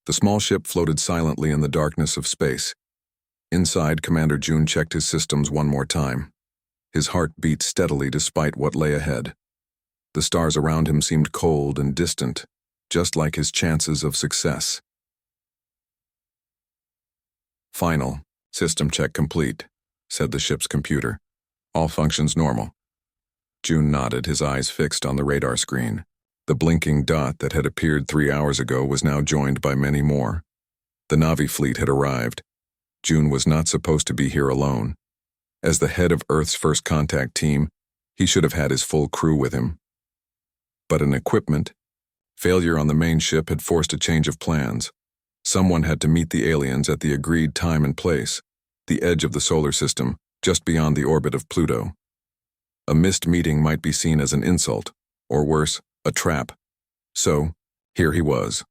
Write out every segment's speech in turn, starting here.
The small ship floated silently in the darkness of space. Inside, Commander June checked his systems one more time. His heart beat steadily despite what lay ahead. The stars around him seemed cold and distant, just like his chances of success. "Final. System check complete," said the ship's computer. "All functions normal." June nodded, his eyes fixed on the radar screen. The blinking dot that had appeared 3 hours ago was now joined by many more. The Na'vi fleet had arrived. June was not supposed to be here alone. As the head of Earth's first contact team, he should have had his full crew with him. But an equipment failure on the main ship had forced a change of plans. Someone had to meet the aliens at the agreed time and place, the edge of the solar system, just beyond the orbit of Pluto. A missed meeting might be seen as an insult, or worse, a trap. So, here he was,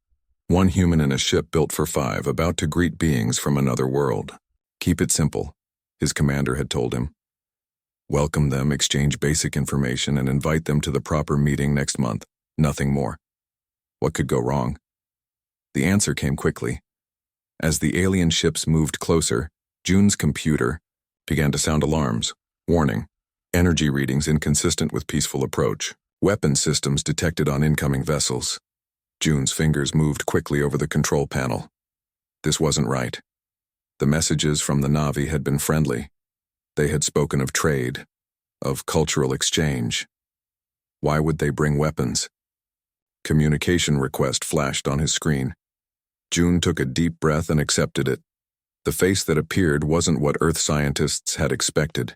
one human in a ship built for 5, about to greet beings from another world. "Keep it simple," his commander had told him. "Welcome them, exchange basic information, and invite them to the proper meeting next month. Nothing more." What could go wrong? The answer came quickly. As the alien ships moved closer, June's computer began to sound alarms. Warning: energy readings inconsistent with peaceful approach. Weapon systems detected on incoming vessels. June's fingers moved quickly over the control panel. This wasn't right. The messages from the Na'vi had been friendly. They had spoken of trade, of cultural exchange. Why would they bring weapons? Communication request flashed on his screen. June took a deep breath and accepted it. The face that appeared wasn't what Earth scientists had expected.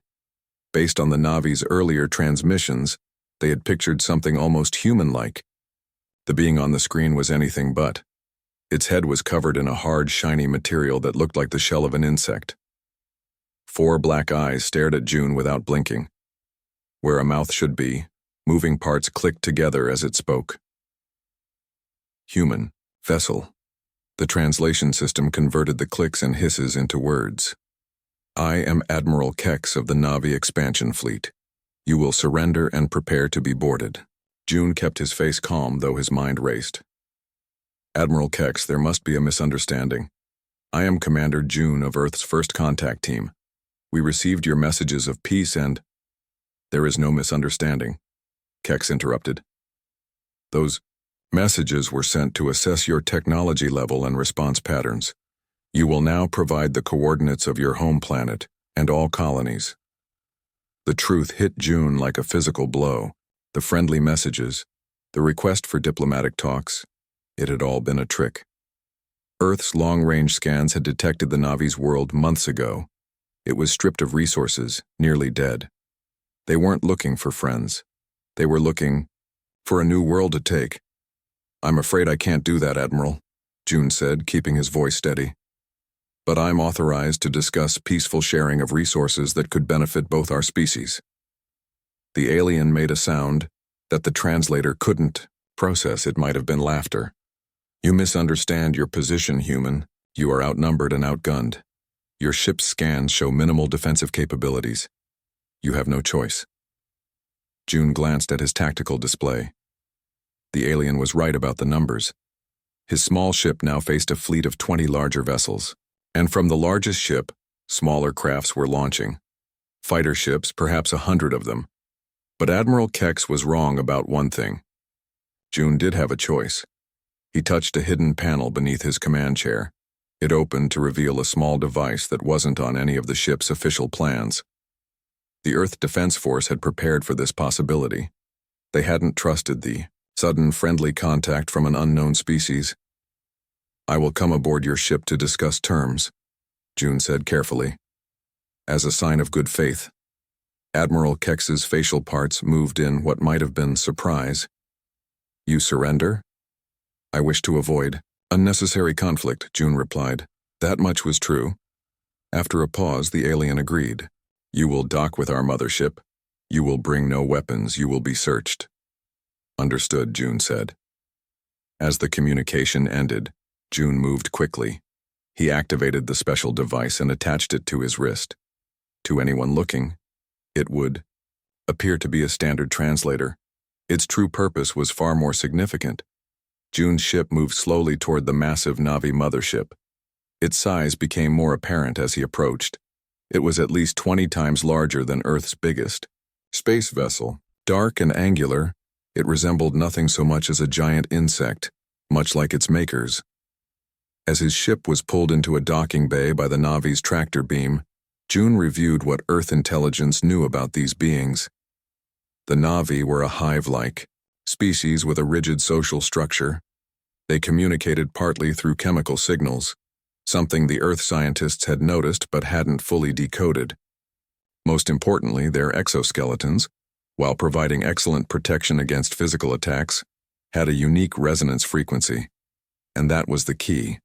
Based on the Na'vi's earlier transmissions, they had pictured something almost human-like. The being on the screen was anything but. Its head was covered in a hard, shiny material that looked like the shell of an insect. 4 black eyes stared at June without blinking. Where a mouth should be, moving parts clicked together as it spoke. Human, vessel. The translation system converted the clicks and hisses into words. "I am Admiral Kex of the Na'vi expansion fleet. You will surrender and prepare to be boarded." June kept his face calm, though his mind raced. "Admiral Kex, there must be a misunderstanding. I am Commander June of Earth's first contact team. We received your messages of peace and—" "There is no misunderstanding," Kex interrupted. "Those messages were sent to assess your technology level and response patterns. You will now provide the coordinates of your home planet and all colonies." The truth hit June like a physical blow. The friendly messages, the request for diplomatic talks, it had all been a trick. Earth's long-range scans had detected the Na'vi's world months ago. It was stripped of resources, nearly dead. They weren't looking for friends. They were looking for a new world to take. "I'm afraid I can't do that, Admiral," June said, keeping his voice steady. "But I'm authorized to discuss peaceful sharing of resources that could benefit both our species." The alien made a sound that the translator couldn't process. It might have been laughter. "You misunderstand your position, human. You are outnumbered and outgunned. Your ship's scans show minimal defensive capabilities. You have no choice." June glanced at his tactical display. The alien was right about the numbers. His small ship now faced a fleet of 20 larger vessels. And from the largest ship, smaller crafts were launching. Fighter ships, perhaps 100 of them. But Admiral Kex was wrong about one thing. June did have a choice. He touched a hidden panel beneath his command chair. It opened to reveal a small device that wasn't on any of the ship's official plans. The Earth Defense Force had prepared for this possibility. They hadn't trusted the sudden friendly contact from an unknown species. "I will come aboard your ship to discuss terms," June said carefully. As a sign of good faith, Admiral Kex's facial parts moved in what might have been surprise. "You surrender?" "I wish to avoid unnecessary conflict," June replied. That much was true. After a pause, the alien agreed. "You will dock with our mothership. You will bring no weapons. You will be searched." "Understood," June said. As the communication ended, June moved quickly. He activated the special device and attached it to his wrist. To anyone looking, it would appear to be a standard translator. Its true purpose was far more significant. June's ship moved slowly toward the massive Na'vi mothership. Its size became more apparent as he approached. It was at least 20 times larger than Earth's biggest space vessel. Dark and angular, it resembled nothing so much as a giant insect, much like its makers. As his ship was pulled into a docking bay by the Na'vi's tractor beam, June reviewed what Earth intelligence knew about these beings. The Na'vi were a hive-like species with a rigid social structure. They communicated partly through chemical signals, something the Earth scientists had noticed but hadn't fully decoded. Most importantly, their exoskeletons, while providing excellent protection against physical attacks, had a unique resonance frequency, and that was the key.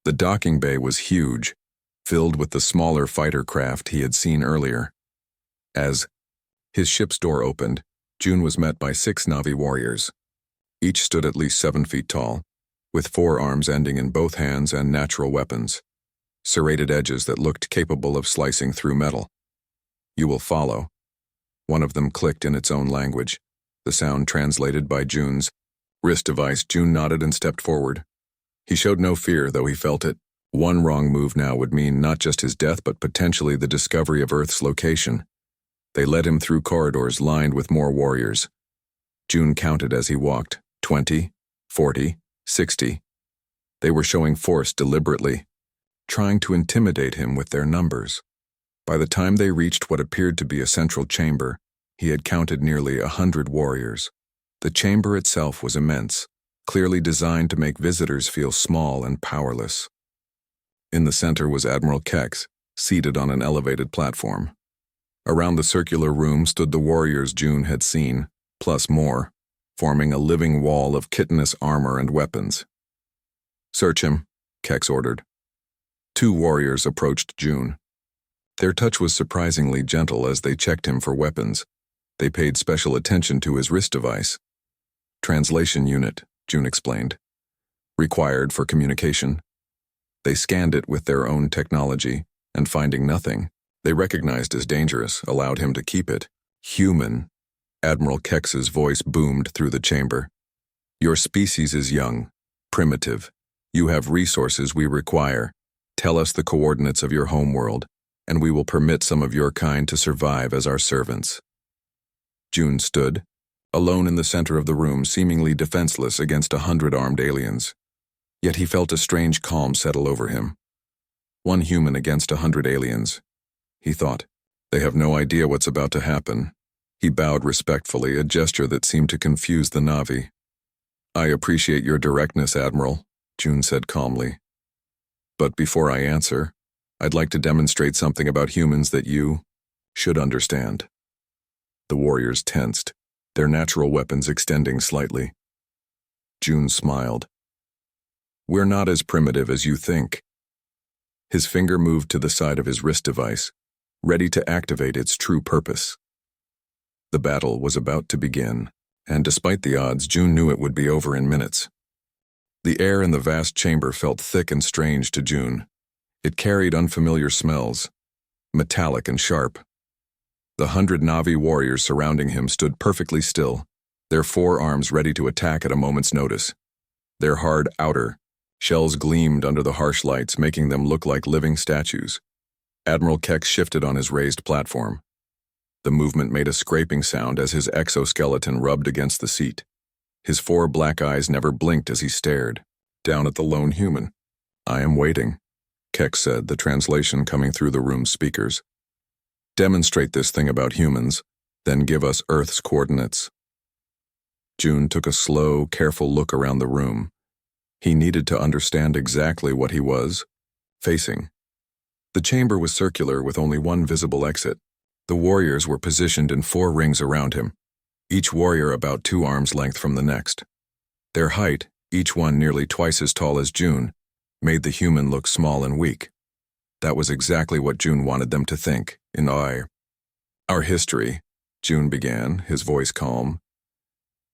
The docking bay was huge, filled with the smaller fighter craft he had seen earlier. As his ship's door opened, June was met by 6 Na'vi warriors. Each stood at least 7 feet tall, with forearms ending in both hands and natural weapons, serrated edges that looked capable of slicing through metal. "You will follow." One of them clicked in its own language, the sound translated by June's wrist device. June nodded and stepped forward. He showed no fear, though he felt it. One wrong move now would mean not just his death but potentially the discovery of Earth's location. They led him through corridors lined with more warriors. June counted as he walked: 20, 40, 60. They were showing force deliberately, trying to intimidate him with their numbers. By the time they reached what appeared to be a central chamber, he had counted nearly 100 warriors. The chamber itself was immense, clearly designed to make visitors feel small and powerless. In the center was Admiral Kex, seated on an elevated platform. Around the circular room stood the warriors June had seen, plus more, forming a living wall of chitinous armor and weapons. "Search him," Kex ordered. 2 warriors approached June. Their touch was surprisingly gentle as they checked him for weapons. They paid special attention to his wrist device. "Translation unit," June explained. "Required for communication." They scanned it with their own technology, and finding nothing they recognized as dangerous allowed him to keep it. "Human," Admiral Kex's voice boomed through the chamber. "Your species is young, primitive. You have resources we require. Tell us the coordinates of your homeworld, and we will permit some of your kind to survive as our servants." June stood, alone in the center of the room, seemingly defenseless against 100 armed aliens. Yet he felt a strange calm settle over him. 1 human against 100 aliens, he thought. They have no idea what's about to happen. He bowed respectfully, a gesture that seemed to confuse the Na'vi. "I appreciate your directness, Admiral," June said calmly. "But before I answer, I'd like to demonstrate something about humans that you should understand." The warriors tensed, their natural weapons extending slightly. June smiled. "We're not as primitive as you think." His finger moved to the side of his wrist device, ready to activate its true purpose. The battle was about to begin, and despite the odds, June knew it would be over in minutes. The air in the vast chamber felt thick and strange to June. It carried unfamiliar smells, metallic and sharp. The 100 Na'vi warriors surrounding him stood perfectly still, their forearms ready to attack at a moment's notice. Their hard outer shells gleamed under the harsh lights, making them look like living statues. Admiral Kex shifted on his raised platform. The movement made a scraping sound as his exoskeleton rubbed against the seat. His 4 black eyes never blinked as he stared down at the lone human. "I am waiting," Kex said, the translation coming through the room's speakers. "Demonstrate this thing about humans, then give us Earth's coordinates." June took a slow, careful look around the room. He needed to understand exactly what he was facing. The chamber was circular with only one visible exit. The warriors were positioned in 4 rings around him, each warrior about 2 arms' length from the next. Their height, each one nearly twice as tall as June, made the human look small and weak. That was exactly what June wanted them to think. "In our history," June began, his voice calm,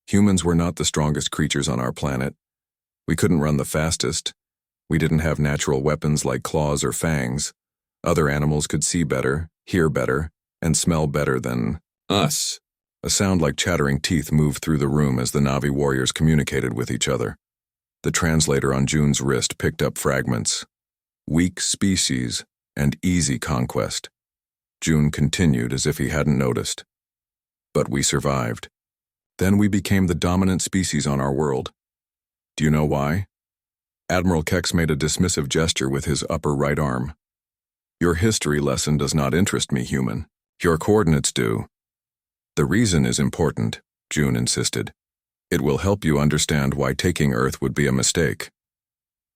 "humans were not the strongest creatures on our planet. We couldn't run the fastest. We didn't have natural weapons like claws or fangs. Other animals could see better, hear better, and smell better than us. A sound like chattering teeth moved through the room as the Na'vi warriors communicated with each other. The translator on June's wrist picked up fragments. Weak species and easy conquest. June continued as if he hadn't noticed. But we survived. Then we became the dominant species on our world. Do you know why? Admiral Kex made a dismissive gesture with his upper right arm. Your history lesson does not interest me, human. Your coordinates do. The reason is important, June insisted. It will help you understand why taking Earth would be a mistake.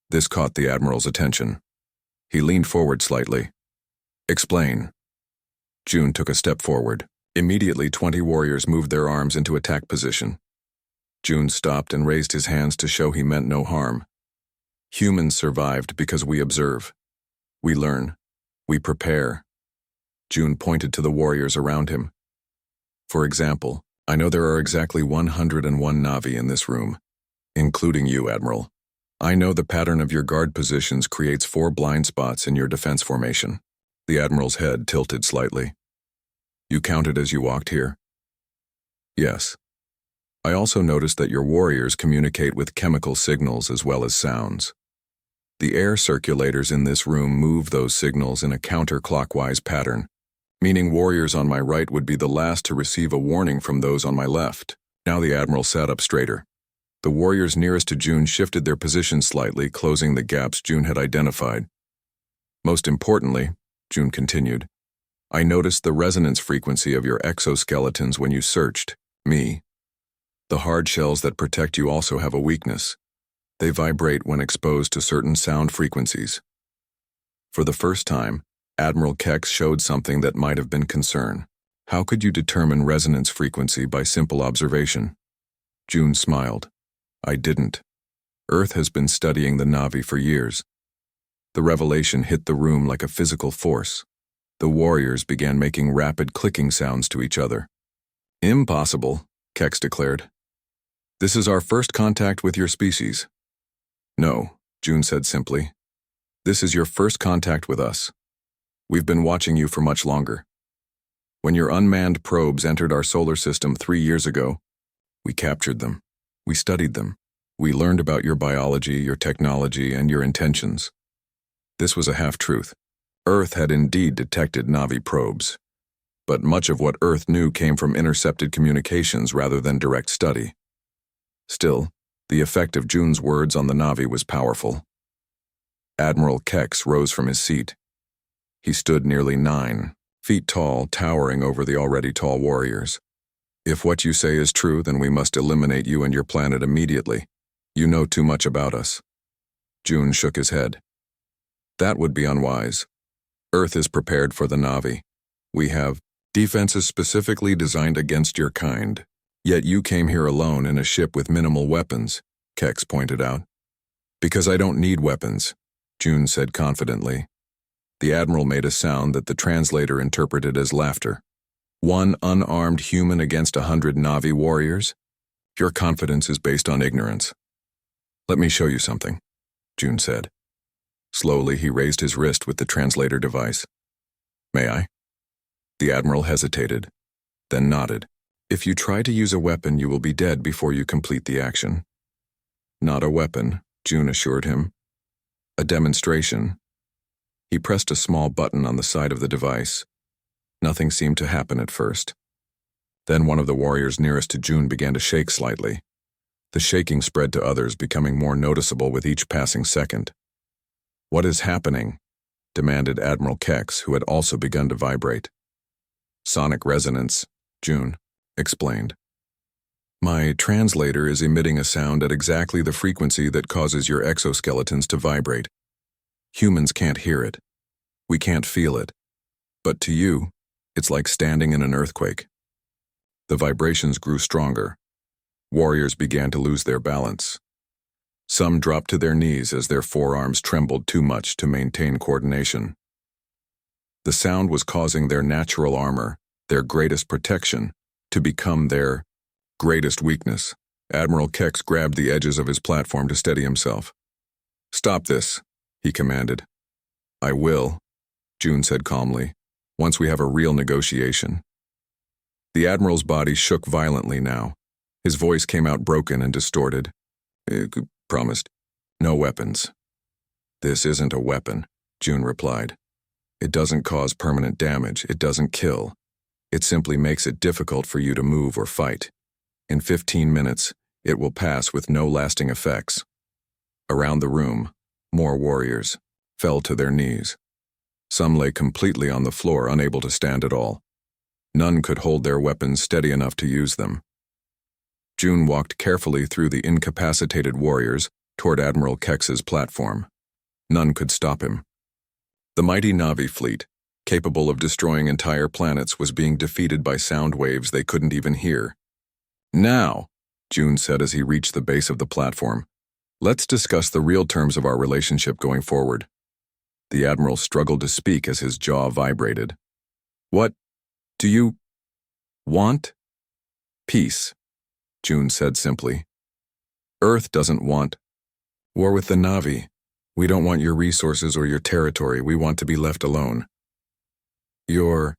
This caught the Admiral's attention. He leaned forward slightly. Explain. June took a step forward. Immediately, 20 warriors moved their arms into attack position. June stopped and raised his hands to show he meant no harm. Humans survived because we observe. We learn. We prepare. June pointed to the warriors around him. For example, I know there are exactly 101 Na'vi in this room, including you, Admiral. I know the pattern of your guard positions creates 4 blind spots in your defense formation. The Admiral's head tilted slightly. You counted as you walked here? Yes. I also noticed that your warriors communicate with chemical signals as well as sounds. The air circulators in this room move those signals in a counterclockwise pattern, meaning warriors on my right would be the last to receive a warning from those on my left. Now the Admiral sat up straighter. The warriors nearest to June shifted their positions slightly, closing the gaps June had identified. Most importantly, June continued, I noticed the resonance frequency of your exoskeletons when you searched me. The hard shells that protect you also have a weakness. They vibrate when exposed to certain sound frequencies. For the first time, Admiral Kex showed something that might have been concern. How could you determine resonance frequency by simple observation? June smiled. I didn't. Earth has been studying the Na'vi for years. The revelation hit the room like a physical force. The warriors began making rapid clicking sounds to each other. Impossible, Kex declared. This is our first contact with your species. No, June said simply. This is your first contact with us. We've been watching you for much longer. When your unmanned probes entered our solar system 3 years ago, we captured them. We studied them. We learned about your biology, your technology, and your intentions. This was a half-truth. Earth had indeed detected Na'vi probes. But much of what Earth knew came from intercepted communications rather than direct study. Still, the effect of June's words on the Na'vi was powerful. Admiral Kex rose from his seat. He stood nearly 9 feet tall, towering over the already tall warriors. If what you say is true, then we must eliminate you and your planet immediately. You know too much about us. June shook his head. That would be unwise. Earth is prepared for the Na'vi. We have defenses specifically designed against your kind. Yet you came here alone in a ship with minimal weapons, Kex pointed out. Because I don't need weapons, June said confidently. The Admiral made a sound that the translator interpreted as laughter. 1 unarmed human against 100 Na'vi warriors? Your confidence is based on ignorance. Let me show you something, June said. Slowly, he raised his wrist with the translator device. May I? The Admiral hesitated, then nodded. If you try to use a weapon, you will be dead before you complete the action. Not a weapon, June assured him. A demonstration. He pressed a small button on the side of the device. Nothing seemed to happen at first. Then one of the warriors nearest to June began to shake slightly. The shaking spread to others, becoming more noticeable with each passing second. What is happening? Demanded Admiral Kex, who had also begun to vibrate. Sonic resonance, June explained. My translator is emitting a sound at exactly the frequency that causes your exoskeletons to vibrate. Humans can't hear it. We can't feel it. But to you, it's like standing in an earthquake. The vibrations grew stronger. Warriors began to lose their balance. Some dropped to their knees as their forearms trembled too much to maintain coordination. The sound was causing their natural armor, their greatest protection, to become their greatest weakness. Admiral Kex grabbed the edges of his platform to steady himself. Stop this, he commanded. I will, June said calmly, once we have a real negotiation. The Admiral's body shook violently now. His voice came out broken and distorted. Promised. No weapons. This isn't a weapon, June replied. It doesn't cause permanent damage. It doesn't kill. It simply makes it difficult for you to move or fight. In 15 minutes, it will pass with no lasting effects. Around the room, more warriors fell to their knees. Some lay completely on the floor, unable to stand at all. None could hold their weapons steady enough to use them. June walked carefully through the incapacitated warriors toward Admiral Kex's platform. None could stop him. The mighty Na'vi fleet, capable of destroying entire planets, was being defeated by sound waves they couldn't even hear. Now, June said as he reached the base of the platform, let's discuss the real terms of our relationship going forward. The Admiral struggled to speak as his jaw vibrated. What do you want? Peace, June said simply. Earth doesn't want war with the Na'vi. We don't want your resources or your territory. We want to be left alone. Your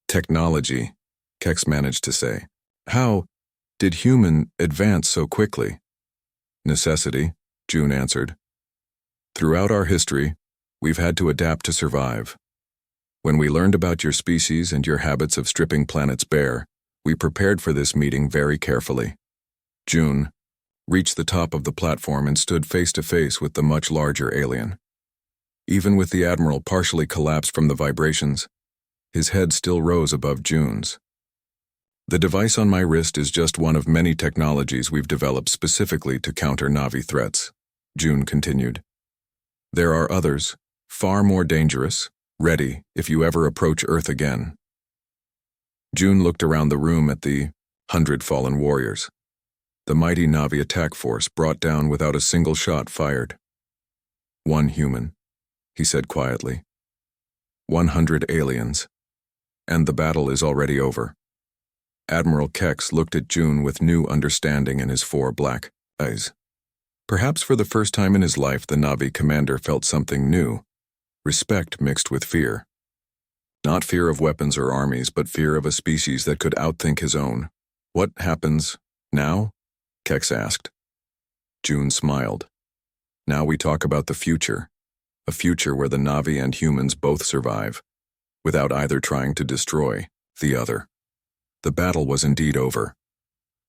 technology, Kex managed to say. How did human advance so quickly? Necessity, June answered. Throughout our history, we've had to adapt to survive. When we learned about your species and your habits of stripping planets bare, we prepared for this meeting very carefully. June reached the top of the platform and stood face to face with the much larger alien. Even with the Admiral partially collapsed from the vibrations, his head still rose above June's. The device on my wrist is just one of many technologies we've developed specifically to counter Na'vi threats, June continued. There are others, far more dangerous, ready if you ever approach Earth again. June looked around the room at the 100 fallen warriors. The mighty Na'vi attack force brought down without a single shot fired. 1 human, he said quietly. 100 aliens. And the battle is already over. Admiral Kex looked at June with new understanding in his 4 black eyes. Perhaps for the first time in his life, the Na'vi commander felt something new, respect mixed with fear. Not fear of weapons or armies, but fear of a species that could outthink his own. What happens now? Kex asked. June smiled. Now we talk about the future, a future where the Na'vi and humans both survive, without either trying to destroy the other. The battle was indeed over.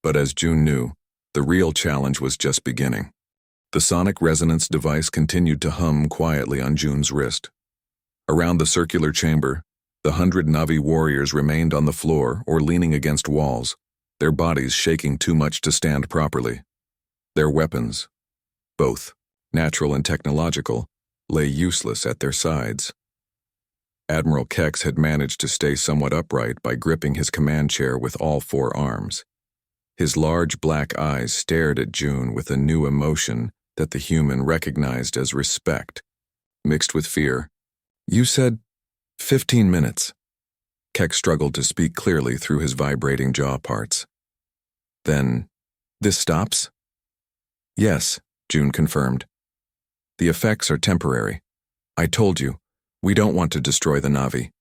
But as June knew, the real challenge was just beginning. The sonic resonance device continued to hum quietly on June's wrist. Around the circular chamber, the 100 Na'vi warriors remained on the floor or leaning against walls, their bodies shaking too much to stand properly. Their weapons, both natural and technological, lay useless at their sides. Admiral Kex had managed to stay somewhat upright by gripping his command chair with all 4 arms. His large black eyes stared at June with a new emotion that the human recognized as respect, mixed with fear. You said 15 minutes. Kex struggled to speak clearly through his vibrating jaw parts. Then, this stops? Yes, June confirmed. The effects are temporary. I told you, we don't want to destroy the Na'vi.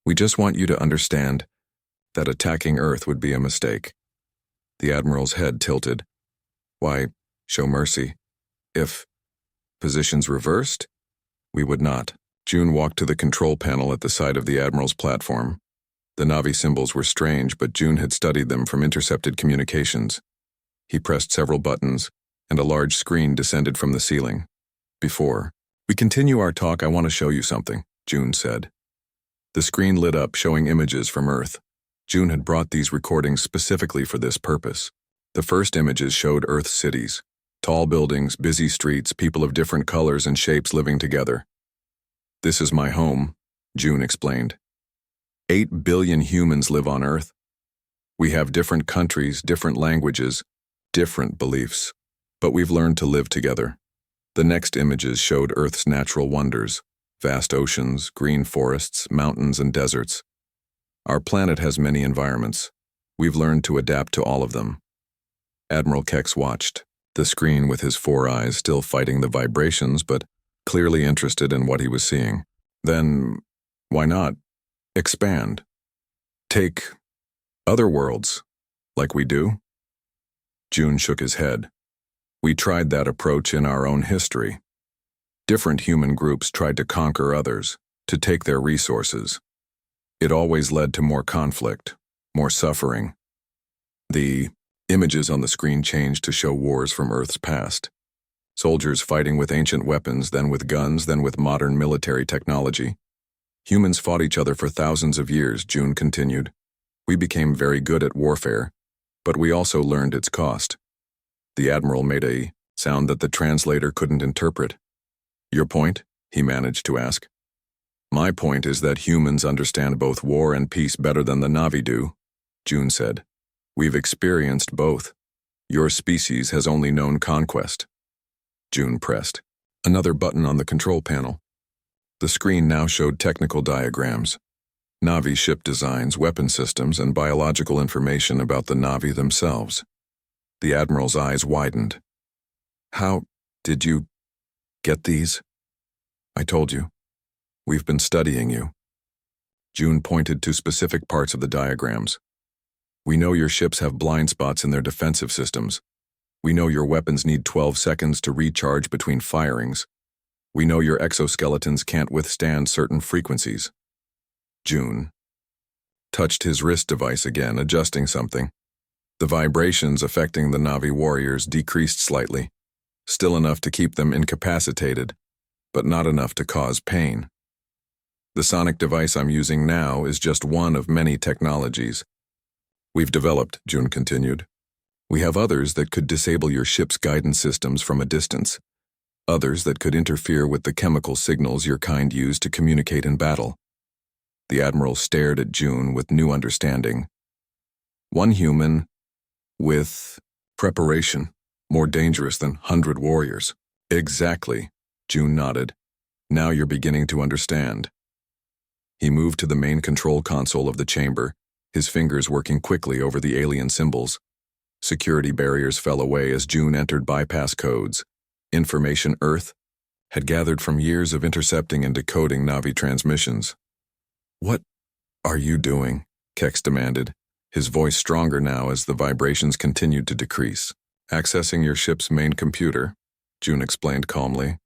We just want you to understand that attacking Earth would be a mistake. The Admiral's head tilted. Why, show mercy. If positions reversed, we would not. June walked to the control panel at the side of the Admiral's platform. The Na'vi symbols were strange, but June had studied them from intercepted communications. He pressed several buttons, and a large screen descended from the ceiling. Before we continue our talk, I want to show you something, June said. The screen lit up, showing images from Earth. June had brought these recordings specifically for this purpose. The first images showed Earth's cities. Tall buildings, busy streets, people of different colors and shapes living together. This is my home, June explained. 8 billion humans live on Earth. We have different countries, different languages, different beliefs, but we've learned to live together. The next images showed Earth's natural wonders, vast oceans, green forests, mountains, and deserts. Our planet has many environments. We've learned to adapt to all of them. Admiral Kex watched the screen with his 4 eyes still fighting the vibrations, but clearly interested in what he was seeing. Then, why not expand? Take Other worlds, like we do? June shook his head. We tried that approach in our own history. Different human groups tried to conquer others, to take their resources. It always led to more conflict, more suffering. The images on the screen changed to show wars from Earth's past. Soldiers fighting with ancient weapons, then with guns, then with modern military technology. Humans fought each other for thousands of years, June continued. We became very good at warfare, but we also learned its cost. The Admiral made a sound that the translator couldn't interpret. Your point? He managed to ask. My point is that humans understand both war and peace better than the Na'vi do, June said. We've experienced both. Your species has only known conquest. June pressed another button on the control panel. The screen now showed technical diagrams, Na'vi ship designs, weapon systems, and biological information about the Na'vi themselves. The Admiral's eyes widened. How did you get these? I told you. We've been studying you. June pointed to specific parts of the diagrams. We know your ships have blind spots in their defensive systems. We know your weapons need 12 seconds to recharge between firings. We know your exoskeletons can't withstand certain frequencies. June touched his wrist device again, adjusting something. The vibrations affecting the Na'vi warriors decreased slightly, still enough to keep them incapacitated, but not enough to cause pain. The sonic device I'm using now is just one of many technologies we've developed, June continued. We have others that could disable your ship's guidance systems from a distance, others that could interfere with the chemical signals your kind use to communicate in battle. The Admiral stared at June with new understanding. One human with preparation, more dangerous than 100 warriors. Exactly, June nodded. Now you're beginning to understand. He moved to the main control console of the chamber, his fingers working quickly over the alien symbols. Security barriers fell away as June entered bypass codes. Information Earth had gathered from years of intercepting and decoding Na'vi transmissions. What are you doing? Kex demanded, his voice stronger now as the vibrations continued to decrease. Accessing your ship's main computer, June explained calmly.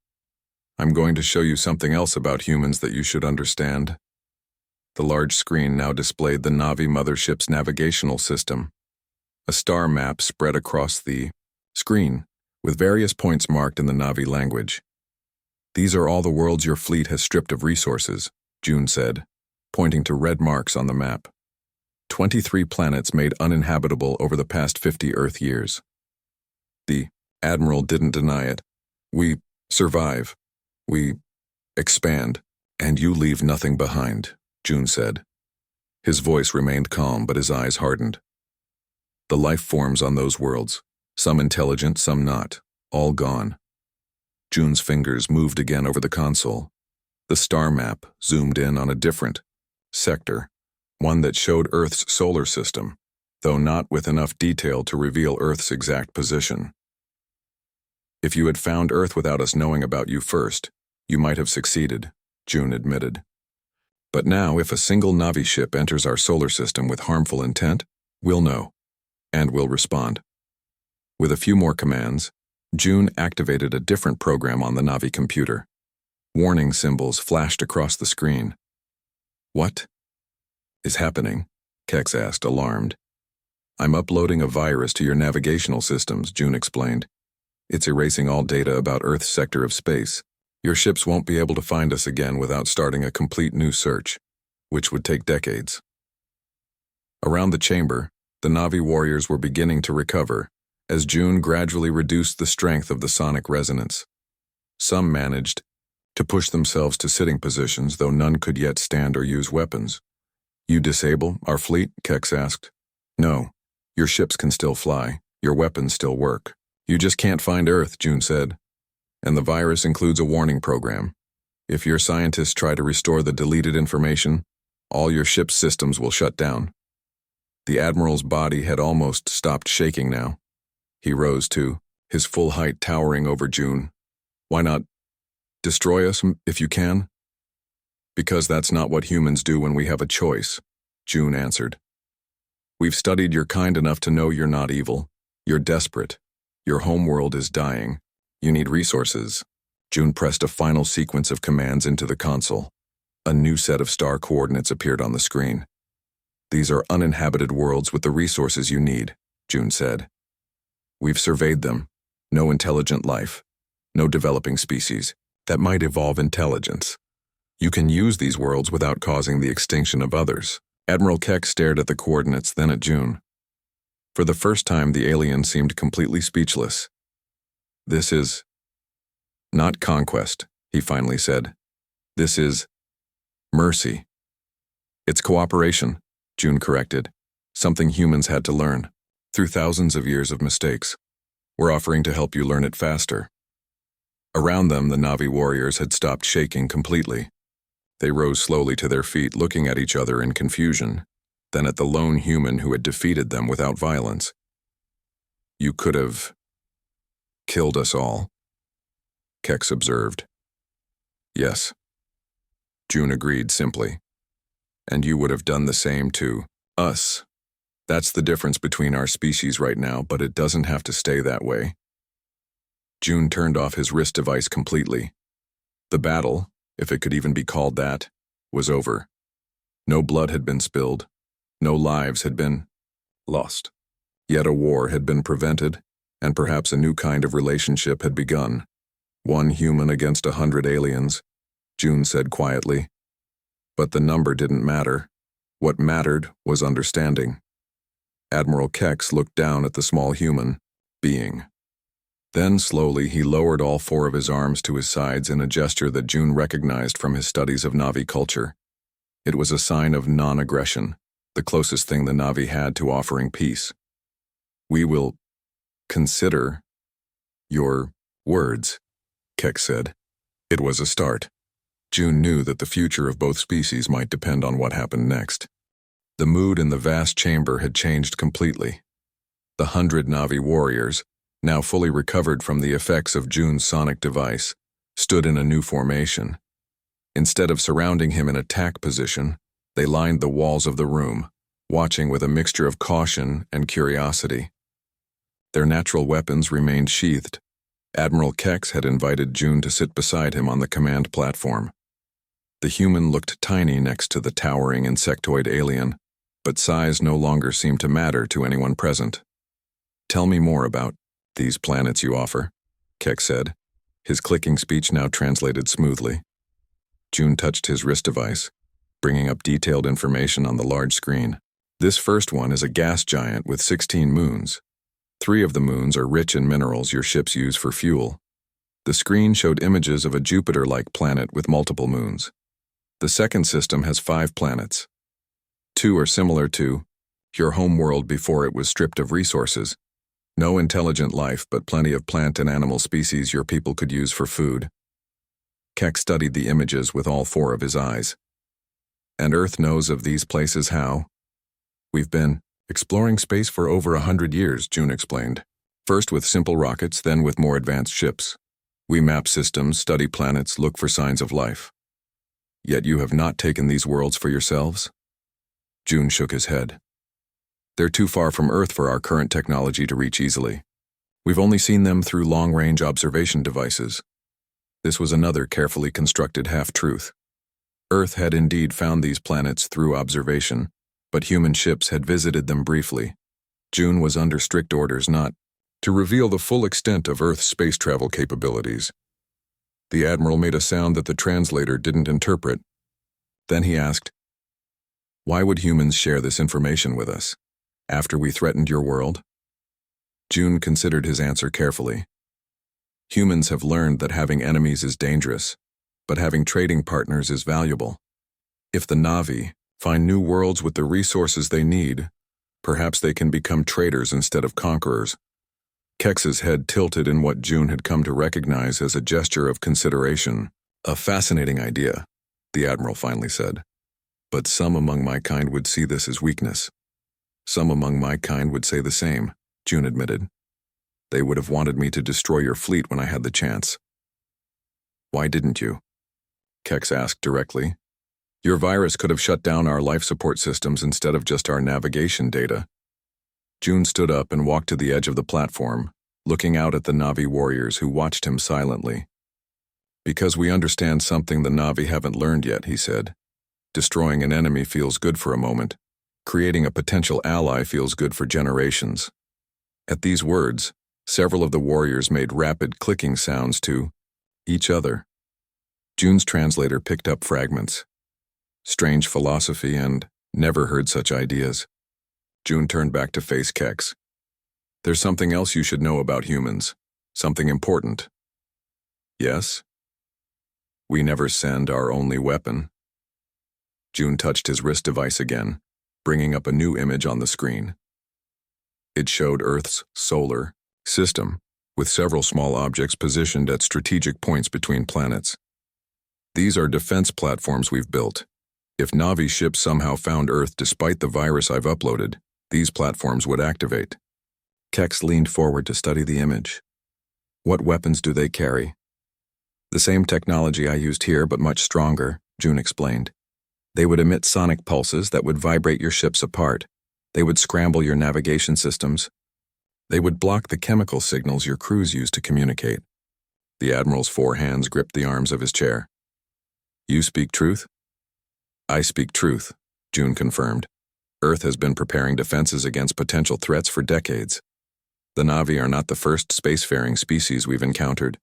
I'm going to show you something else about humans that you should understand. The large screen now displayed the Na'vi mothership's navigational system. A star map spread across the screen, with various points marked in the Na'vi language. These are all the worlds your fleet has stripped of resources, June said, pointing to red marks on the map. 23 planets made uninhabitable over the past 50 Earth years. The Admiral didn't deny it. We survive. We expand. And you leave nothing behind, June said. His voice remained calm, but his eyes hardened. The life forms on those worlds, some intelligent, some not, all gone. June's fingers moved again over the console. The star map zoomed in on a different sector, one that showed Earth's solar system, though not with enough detail to reveal Earth's exact position. If you had found Earth without us knowing about you first, you might have succeeded, June admitted. But now, if a single Na'vi ship enters our solar system with harmful intent, we'll know, and we'll respond. With a few more commands, June activated a different program on the Na'vi computer. Warning symbols flashed across the screen. What is happening? Kex asked, alarmed. I'm uploading a virus to your navigational systems, June explained. It's erasing all data about Earth's sector of space. Your ships won't be able to find us again without starting a complete new search, which would take decades. Around the chamber, the Na'vi warriors were beginning to recover, as June gradually reduced the strength of the sonic resonance. Some managed to push themselves to sitting positions, though none could yet stand or use weapons. You disable our fleet? Kex asked. No, your ships can still fly, your weapons still work. You just can't find Earth, June said. And the virus includes a warning program. If your scientists try to restore the deleted information, all your ship's systems will shut down. The Admiral's body had almost stopped shaking now. He rose too, his full height towering over June. Why not destroy us if you can? Because that's not what humans do when we have a choice, June answered. We've studied your kind enough to know you're not evil. You're desperate. Your homeworld is dying. You need resources. June pressed a final sequence of commands into the console. A new set of star coordinates appeared on the screen. These are uninhabited worlds with the resources you need, June said. We've surveyed them. No intelligent life. No developing species that might evolve intelligence. You can use these worlds without causing the extinction of others. Admiral Keck stared at the coordinates, then at June. For the first time, the alien seemed completely speechless. This is not conquest, he finally said. This is mercy. It's cooperation, June corrected, something humans had to learn. Through thousands of years of mistakes, we're offering to help you learn it faster. Around them, the Na'vi warriors had stopped shaking completely. They rose slowly to their feet, looking at each other in confusion, then at the lone human who had defeated them without violence. You could have killed us all, Kex observed. Yes, June agreed simply. And you would have done the same to us. That's the difference between our species right now, but it doesn't have to stay that way. June turned off his wrist device completely. The battle, if it could even be called that, was over. No blood had been spilled. No lives had been lost. Yet a war had been prevented, and perhaps a new kind of relationship had begun. One human against 100 aliens, June said quietly. But the number didn't matter. What mattered was understanding. Admiral Kex looked down at the small human being. Then slowly he lowered all four of his arms to his sides in a gesture that June recognized from his studies of Na'vi culture. It was a sign of non-aggression, the closest thing the Na'vi had to offering peace. We will consider your words, Kex said. It was a start. June knew that the future of both species might depend on what happened next. The mood in the vast chamber had changed completely. The 100 Na'vi warriors, now fully recovered from the effects of June's sonic device, stood in a new formation. Instead of surrounding him in attack position, they lined the walls of the room, watching with a mixture of caution and curiosity. Their natural weapons remained sheathed. Admiral Kex had invited June to sit beside him on the command platform. The human looked tiny next to the towering insectoid alien, but size no longer seemed to matter to anyone present. Tell me more about these planets you offer, Keck said. His clicking speech now translated smoothly. June touched his wrist device, bringing up detailed information on the large screen. This first one is a gas giant with 16 moons. 3 of the moons are rich in minerals your ships use for fuel. The screen showed images of a Jupiter-like planet with multiple moons. The second system has 5 planets. 2 are similar to your homeworld before it was stripped of resources. No intelligent life, but plenty of plant and animal species your people could use for food. Keck studied the images with all 4 of his eyes. And Earth knows of these places how? We've been exploring space for over 100 years, June explained. First with simple rockets, then with more advanced ships. We map systems, study planets, look for signs of life. Yet you have not taken these worlds for yourselves? June shook his head. They're too far from Earth for our current technology to reach easily. We've only seen them through long-range observation devices. This was another carefully constructed half-truth. Earth had indeed found these planets through observation, but human ships had visited them briefly. June was under strict orders not to reveal the full extent of Earth's space travel capabilities. The Admiral made a sound that the translator didn't interpret. Then he asked, "Why would humans share this information with us? After we threatened your world?" June considered his answer carefully. Humans have learned that having enemies is dangerous, but having trading partners is valuable. If the Na'vi find new worlds with the resources they need, perhaps they can become traders instead of conquerors. Kex's head tilted in what June had come to recognize as a gesture of consideration. A fascinating idea, the Admiral finally said. But some among my kind would see this as weakness. Some among my kind would say the same, June admitted. They would have wanted me to destroy your fleet when I had the chance. Why didn't you? Kex asked directly. Your virus could have shut down our life support systems instead of just our navigation data. June stood up and walked to the edge of the platform, looking out at the Na'vi warriors who watched him silently. Because we understand something the Na'vi haven't learned yet, he said. Destroying an enemy feels good for a moment. Creating a potential ally feels good for generations. At these words, several of the warriors made rapid clicking sounds to each other. June's translator picked up fragments. Strange philosophy and never heard such ideas. June turned back to face Kex. There's something else you should know about humans. Something important. Yes? We never send our only weapon. June touched his wrist device again, bringing up a new image on the screen. It showed Earth's solar system, with several small objects positioned at strategic points between planets. These are defense platforms we've built. If Na'vi ships somehow found Earth despite the virus I've uploaded, these platforms would activate. Kex leaned forward to study the image. What weapons do they carry? The same technology I used here, but much stronger, June explained. They would emit sonic pulses that would vibrate your ships apart. They would scramble your navigation systems. They would block the chemical signals your crews use to communicate. The Admiral's 4 hands gripped the arms of his chair. You speak truth? I speak truth, June confirmed. Earth has been preparing defenses against potential threats for decades. The Na'vi are not the first spacefaring species we've encountered,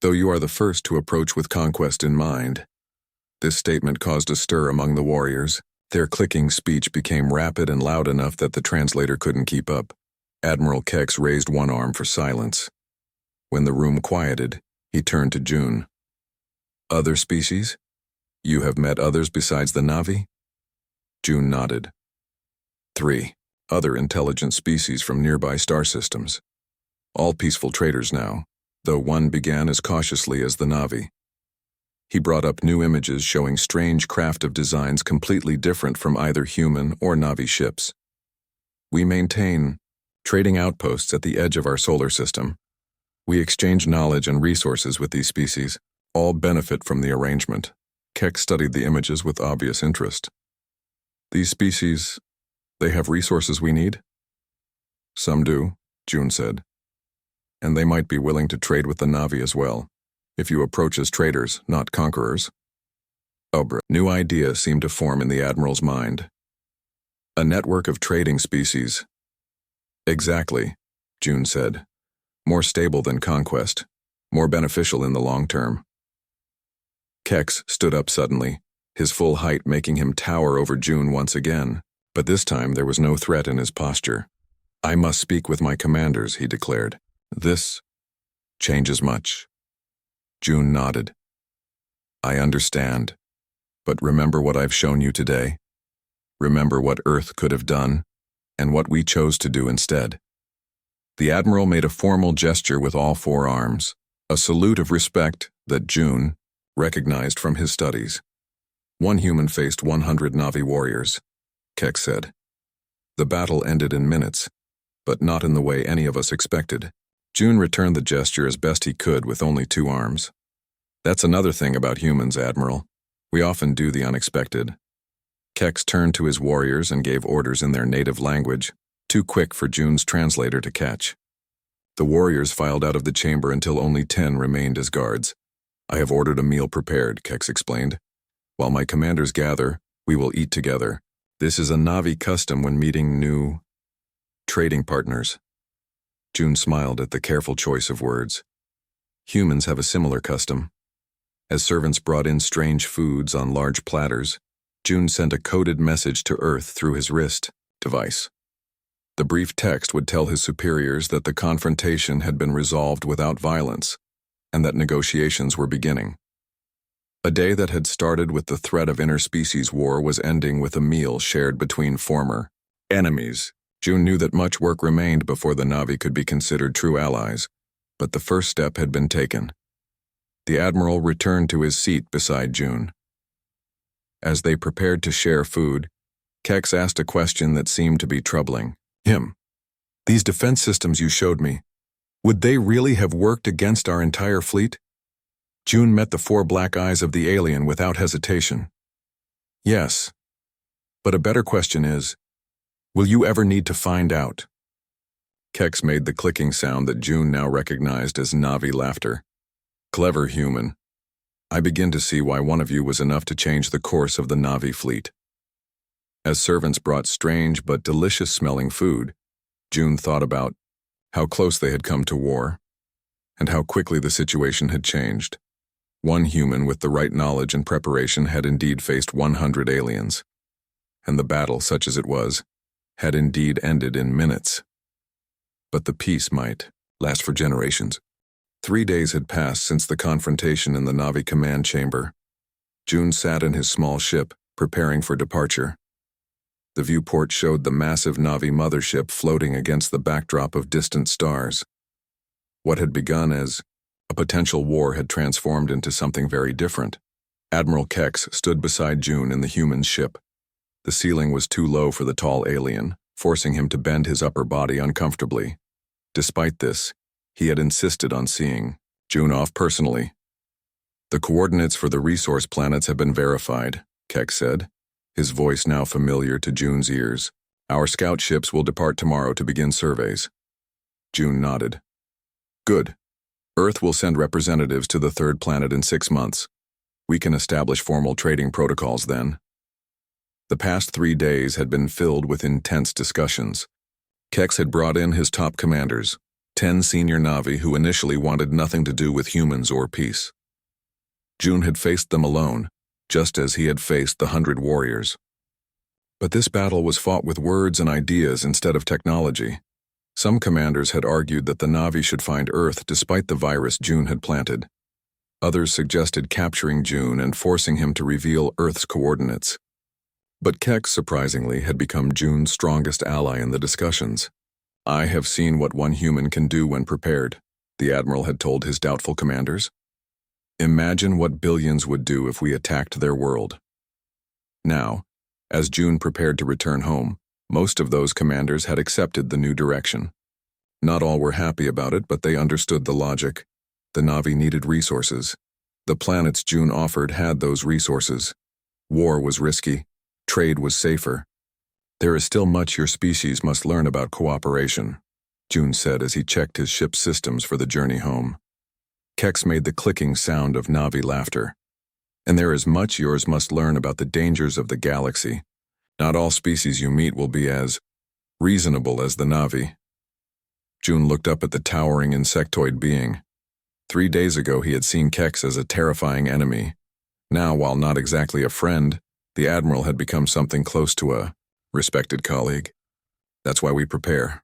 though you are the first to approach with conquest in mind. This statement caused a stir among the warriors. Their clicking speech became rapid and loud enough that the translator couldn't keep up. Admiral Kex raised one arm for silence. When the room quieted, he turned to June. Other species? You have met others besides the Na'vi? June nodded. 3 other intelligent species from nearby star systems. All peaceful traders now, though one began as cautiously as the Na'vi. He brought up new images showing strange craft of designs completely different from either human or Na'vi ships. We maintain trading outposts at the edge of our solar system. We exchange knowledge and resources with these species. All benefit from the arrangement. Keck studied the images with obvious interest. These species, they have resources we need? Some do, June said. And they might be willing to trade with the Na'vi as well, if you approach as traders, not conquerors. New ideas seemed to form in the Admiral's mind. A network of trading species. Exactly, June said. More stable than conquest, more beneficial in the long term. Kex stood up suddenly, his full height making him tower over June once again, but this time there was no threat in his posture. I must speak with my commanders, he declared. This changes much. June nodded. I understand. But remember what I've shown you today? Remember what Earth could have done, and what we chose to do instead. The Admiral made a formal gesture with all 4 arms, a salute of respect that June recognized from his studies. One human faced 100 Na'vi warriors, Keck said. The battle ended in minutes, but not in the way any of us expected. June returned the gesture as best he could with only 2 arms. That's another thing about humans, Admiral. We often do the unexpected. Kex turned to his warriors and gave orders in their native language, too quick for June's translator to catch. The warriors filed out of the chamber until only 10 remained as guards. I have ordered a meal prepared, Kex explained. While my commanders gather, we will eat together. This is a Na'vi custom when meeting new trading partners. June smiled at the careful choice of words. Humans have a similar custom. As servants brought in strange foods on large platters, June sent a coded message to Earth through his wrist device. The brief text would tell his superiors that the confrontation had been resolved without violence, and that negotiations were beginning. A day that had started with the threat of interspecies war was ending with a meal shared between former enemies. June knew that much work remained before the Na'vi could be considered true allies, but the first step had been taken. The Admiral returned to his seat beside June. As they prepared to share food, Kex asked a question that seemed to be troubling him. These defense systems you showed me, would they really have worked against our entire fleet? June met the 4 black eyes of the alien without hesitation. Yes, but a better question is, will you ever need to find out? Kex made the clicking sound that June now recognized as Na'vi laughter. Clever human. I begin to see why one of you was enough to change the course of the Na'vi fleet. As servants brought strange but delicious-smelling food, June thought about how close they had come to war, and how quickly the situation had changed. One human with the right knowledge and preparation had indeed faced 100 aliens, and the battle, such as it was, had indeed ended in minutes. But the peace might last for generations. 3 days had passed since the confrontation in the Na'vi command chamber. June sat in his small ship, preparing for departure. The viewport showed the massive Na'vi mothership floating against the backdrop of distant stars. What had begun as a potential war had transformed into something very different. Admiral Kex stood beside June in the human ship. The ceiling was too low for the tall alien, forcing him to bend his upper body uncomfortably. Despite this, he had insisted on seeing June off personally. The coordinates for the resource planets have been verified, Kex said, his voice now familiar to June's ears. Our scout ships will depart tomorrow to begin surveys. June nodded. Good. Earth will send representatives to the third planet in 6 months. We can establish formal trading protocols then. The past 3 days had been filled with intense discussions. Kex had brought in his top commanders, 10 senior Na'vi who initially wanted nothing to do with humans or peace. June had faced them alone, just as he had faced the 100 warriors. But this battle was fought with words and ideas instead of technology. Some commanders had argued that the Na'vi should find Earth despite the virus June had planted. Others suggested capturing June and forcing him to reveal Earth's coordinates. But Kex, surprisingly, had become June's strongest ally in the discussions. I have seen what one human can do when prepared, the Admiral had told his doubtful commanders. Imagine what billions would do if we attacked their world. Now, as June prepared to return home, most of those commanders had accepted the new direction. Not all were happy about it, but they understood the logic. The Na'vi needed resources. The planets June offered had those resources. War was risky. Trade was safer. There is still much your species must learn about cooperation, June said as he checked his ship's systems for the journey home. Kex made the clicking sound of Na'vi laughter. And there is much yours must learn about the dangers of the galaxy. Not all species you meet will be as reasonable as the Na'vi. June looked up at the towering insectoid being. 3 days ago he had seen Kex as a terrifying enemy. Now, while not exactly a friend, the Admiral had become something close to a respected colleague. That's why we prepare,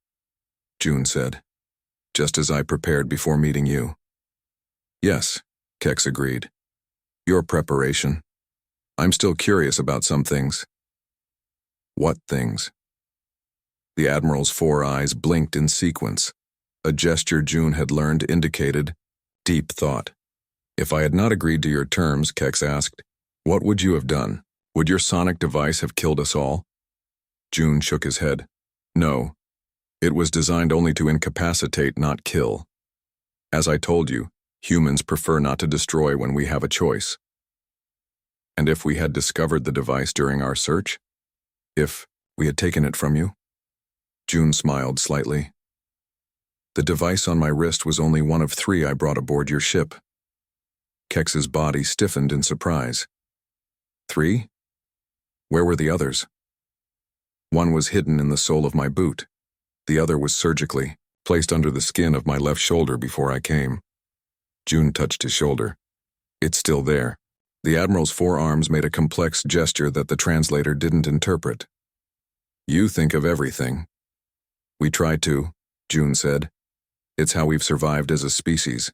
June said, just as I prepared before meeting you. Yes, Kex agreed. Your preparation. I'm still curious about some things. What things? The Admiral's 4 eyes blinked in sequence. A gesture June had learned indicated deep thought. If I had not agreed to your terms, Kex asked, what would you have done? Would your sonic device have killed us all? June shook his head. No. It was designed only to incapacitate, not kill. As I told you, humans prefer not to destroy when we have a choice. And if we had discovered the device during our search? If we had taken it from you? June smiled slightly. The device on my wrist was only one of 3 I brought aboard your ship. Kex's body stiffened in surprise. 3? Where were the others? One was hidden in the sole of my boot. The other was surgically placed under the skin of my left shoulder before I came. June touched his shoulder. It's still there. The Admiral's forearms made a complex gesture that the translator didn't interpret. You think of everything. We try to, June said. It's how we've survived as a species.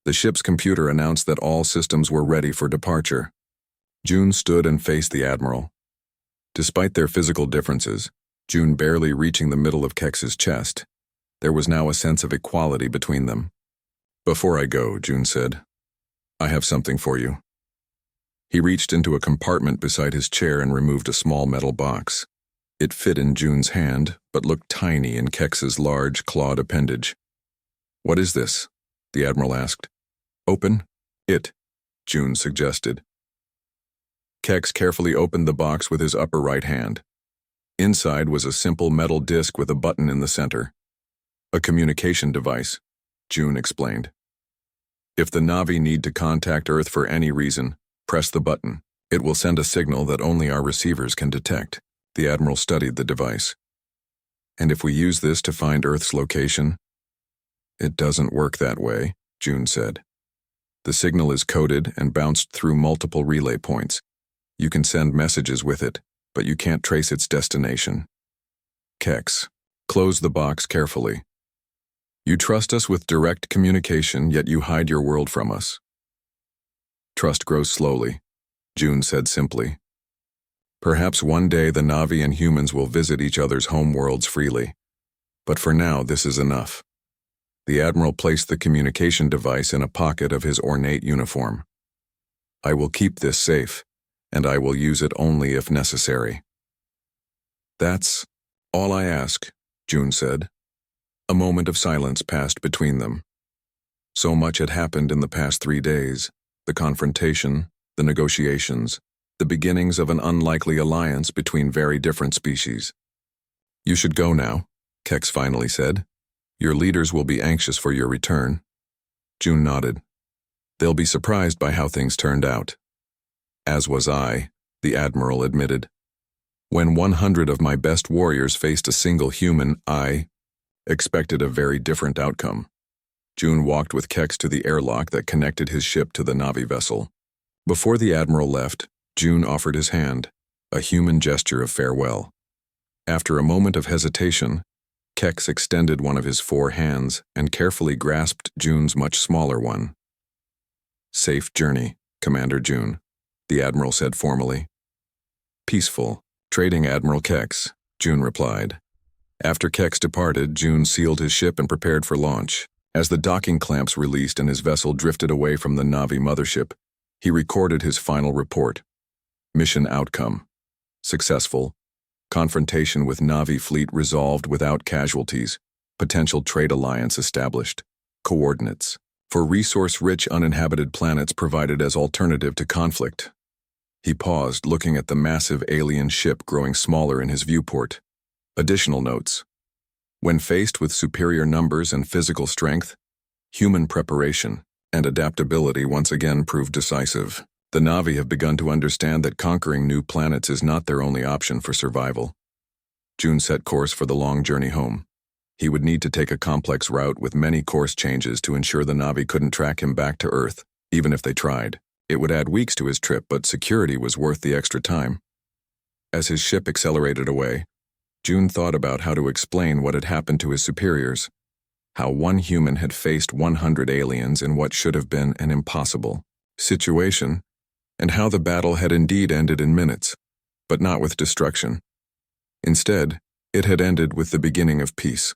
The ship's computer announced that all systems were ready for departure. June stood and faced the Admiral. Despite their physical differences, June barely reaching the middle of Kex's chest, there was now a sense of equality between them. Before I go, June said, I have something for you. He reached into a compartment beside his chair and removed a small metal box. It fit in June's hand, but looked tiny in Kex's large, clawed appendage. What is this? The Admiral asked. Open it, June suggested. Kex carefully opened the box with his upper right hand. Inside was a simple metal disc with a button in the center. A communication device, June explained. If the Na'vi need to contact Earth for any reason, press the button. It will send a signal that only our receivers can detect. The Admiral studied the device. And if we use this to find Earth's location? It doesn't work that way, June said. The signal is coded and bounced through multiple relay points. You can send messages with it, but you can't trace its destination. Kex, close the box carefully. You trust us with direct communication, yet you hide your world from us. Trust grows slowly, June said simply. Perhaps one day the Na'vi and humans will visit each other's home worlds freely. But for now, this is enough. The Admiral placed the communication device in a pocket of his ornate uniform. I will keep this safe, and I will use it only if necessary. That's all I ask, June said. A moment of silence passed between them. So much had happened in the past 3 days. The confrontation, the negotiations, the beginnings of an unlikely alliance between very different species. You should go now, Kex finally said. Your leaders will be anxious for your return. June nodded. They'll be surprised by how things turned out. As was I, the Admiral admitted. When 100 of my best warriors faced a single human, I expected a very different outcome. June walked with Kex to the airlock that connected his ship to the Na'vi vessel. Before the Admiral left, June offered his hand, a human gesture of farewell. After a moment of hesitation, Kex extended one of his 4 hands and carefully grasped June's much smaller one. Safe journey, Commander June, the Admiral said formally. Peaceful, Trading Admiral Kex, June replied. After Kex departed, June sealed his ship and prepared for launch. As the docking clamps released and his vessel drifted away from the Na'vi mothership, he recorded his final report. Mission outcome: successful. Confrontation with Na'vi fleet resolved without casualties. Potential trade alliance established. Coordinates: for resource-rich uninhabited planets provided as alternative to conflict. He paused, looking at the massive alien ship growing smaller in his viewport. Additional notes: when faced with superior numbers and physical strength, human preparation and adaptability once again proved decisive. The Na'vi have begun to understand that conquering new planets is not their only option for survival. June set course for the long journey home. He would need to take a complex route with many course changes to ensure the Na'vi couldn't track him back to Earth, even if they tried. It would add weeks to his trip, but security was worth the extra time. As his ship accelerated away, June thought about how to explain what had happened to his superiors, how one human had faced 100 aliens in what should have been an impossible situation, and how the battle had indeed ended in minutes, but not with destruction. Instead, it had ended with the beginning of peace.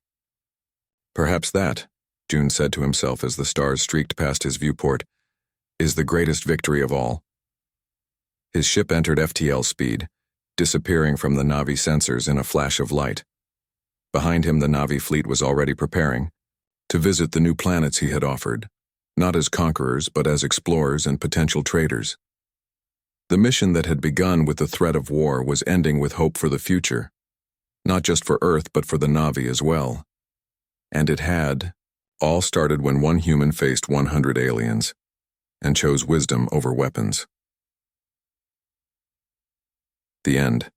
Perhaps that, June said to himself as the stars streaked past his viewport, is the greatest victory of all. His ship entered FTL speed, disappearing from the Na'vi sensors in a flash of light. Behind him, the Na'vi fleet was already preparing to visit the new planets he had offered, not as conquerors but as explorers and potential traders. The mission that had begun with the threat of war was ending with hope for the future, not just for Earth but for the Na'vi as well. And it had all started when one human faced 100 aliens and chose wisdom over weapons. The end.